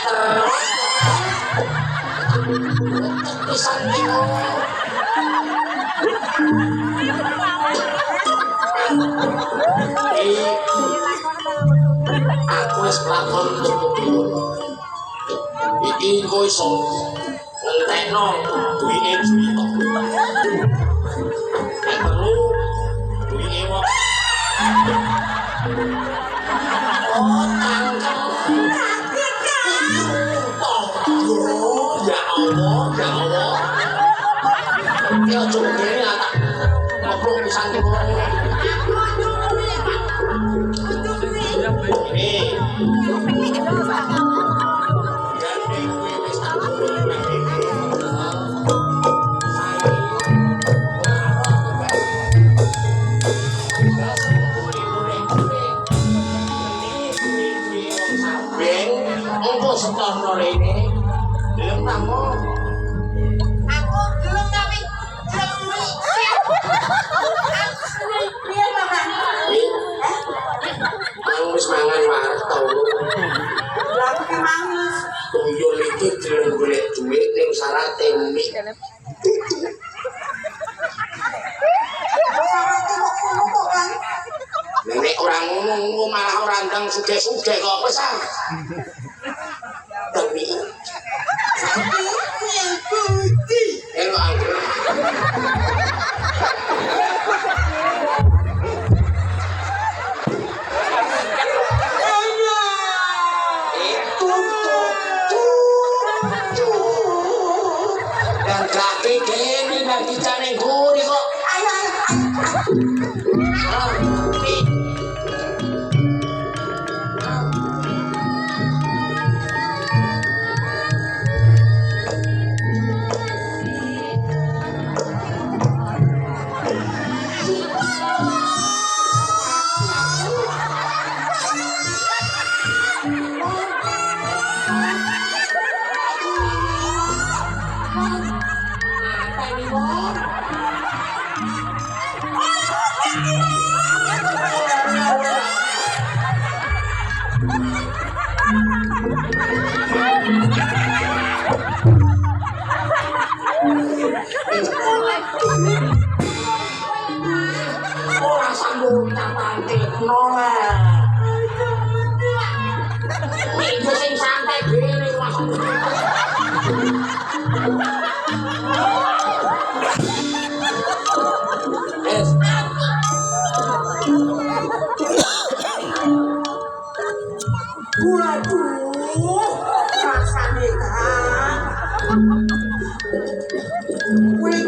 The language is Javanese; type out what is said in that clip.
terus pisan niku aku wis lakon cukup iki engko iso ngentekno duwike Juwita nek perlu duwike wong tangkep ya Allah ya Allah ya jone tak ngobrol pisan niku setorno rene gelem tamu aku gelem tapi piye to Kang aku wis mangan wae to lha aku ki mangus tuyul iki gelem golek dhuwit ning sarate mie nek ora ngono malah ora ndang sugih-sugih kok wis ah tapi yang putih elok aku dan kaki gini lagi cari guri kok ora sambung tapante noleh iki sing santai dhewe maksudku waduh rasane Kang kuwi